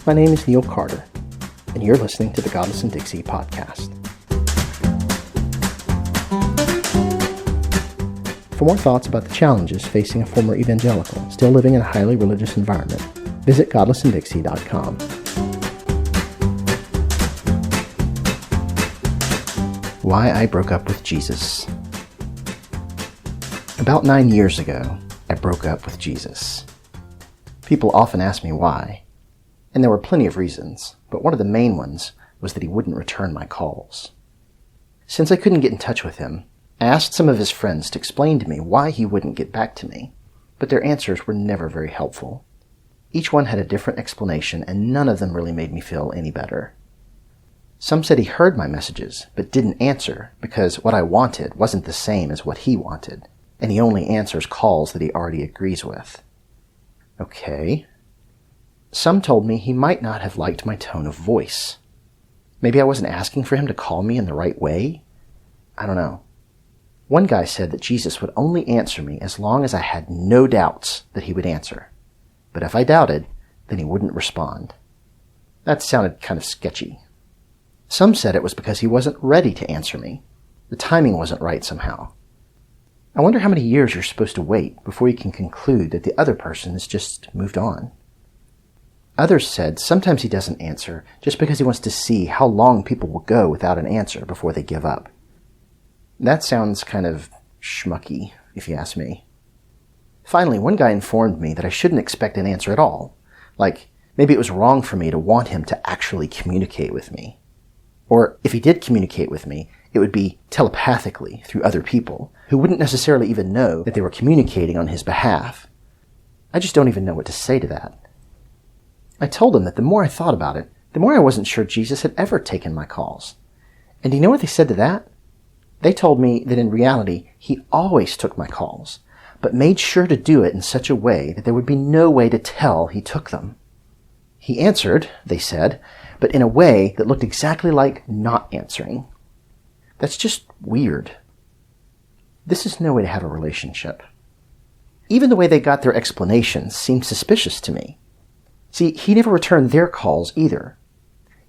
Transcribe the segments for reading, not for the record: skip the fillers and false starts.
My name is Neil Carter, and you're listening to the Godless and Dixie podcast. For more thoughts about the challenges facing a former evangelical still living in a highly religious environment, visit godlessanddixie.com. Why I broke up with Jesus. About 9 years ago, I broke up with Jesus. People often ask me why, and there were plenty of reasons, but one of the main ones was that he wouldn't return my calls. Since I couldn't get in touch with him, I asked some of his friends to explain to me why he wouldn't get back to me, but their answers were never very helpful. Each one had a different explanation, and none of them really made me feel any better. Some said he heard my messages, but didn't answer because what I wanted wasn't the same as what he wanted, and he only answers calls that he already agrees with. Okay. Some told me he might not have liked my tone of voice. Maybe I wasn't asking for him to call me in the right way? I don't know. One guy said that Jesus would only answer me as long as I had no doubts that he would answer. But if I doubted, then he wouldn't respond. That sounded kind of sketchy. Some said it was because he wasn't ready to answer me. The timing wasn't right somehow. I wonder how many years you're supposed to wait before you can conclude that the other person has just moved on. Others said sometimes he doesn't answer just because he wants to see how long people will go without an answer before they give up. That sounds kind of schmucky, if you ask me. Finally, one guy informed me that I shouldn't expect an answer at all. Like, maybe it was wrong for me to want him to actually communicate with me. Or if he did communicate with me, it would be telepathically through other people who wouldn't necessarily even know that they were communicating on his behalf. I just don't even know what to say to that. I told him that the more I thought about it, the more I wasn't sure Jesus had ever taken my calls. And do you know what they said to that? They told me that in reality, he always took my calls, but made sure to do it in such a way that there would be no way to tell he took them. He answered, they said, but in a way that looked exactly like not answering. That's just weird. This is no way to have a relationship. Even the way they got their explanations seemed suspicious to me. See, he never returned their calls either.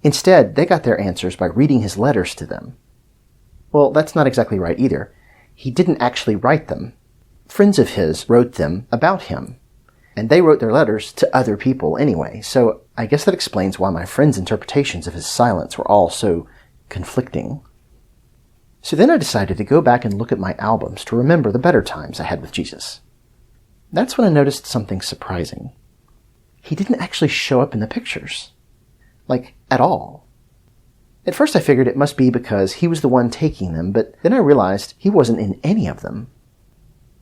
Instead, they got their answers by reading his letters to them. Well, that's not exactly right either. He didn't actually write them. Friends of his wrote them about him, and they wrote their letters to other people anyway, so I guess that explains why my friends' interpretations of his silence were all so conflicting. So then I decided to go back and look at my albums to remember the better times I had with Jesus. That's when I noticed something surprising. He didn't actually show up in the pictures. Like, at all. At first I figured it must be because he was the one taking them, but then I realized he wasn't in any of them.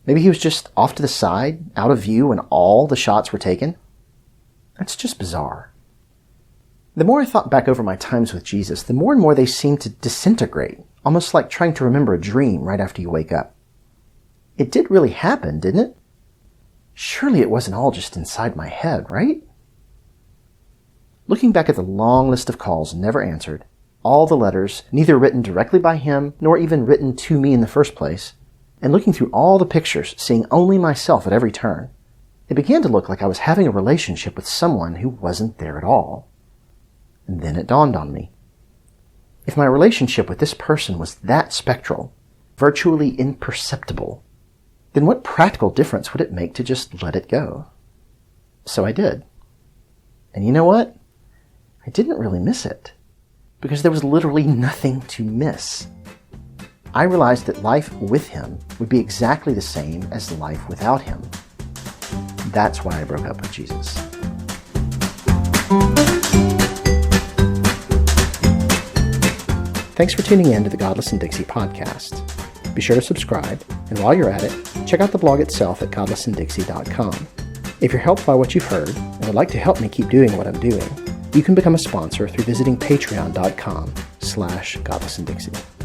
Maybe he was just off to the side, out of view when all the shots were taken. That's just bizarre. The more I thought back over my times with Jesus, the more and more they seemed to disintegrate, almost like trying to remember a dream right after you wake up. It did really happen, didn't it? Surely it wasn't all just inside my head, right? Looking back at the long list of calls never answered, all the letters, neither written directly by him nor even written to me in the first place, and looking through all the pictures, seeing only myself at every turn, it began to look like I was having a relationship with someone who wasn't there at all. And then it dawned on me. If my relationship with this person was that spectral, virtually imperceptible, then what practical difference would it make to just let it go? So I did. And you know what? I didn't really miss it, because there was literally nothing to miss. I realized that life with him would be exactly the same as life without him. That's why I broke up with Jesus. Thanks for tuning in to the Godless and Dixie podcast. Be sure to subscribe, and while you're at it, check out the blog itself at godlessanddixie.com. If you're helped by what you've heard and would like to help me keep doing what I'm doing, you can become a sponsor through visiting patreon.com/godlessanddixie.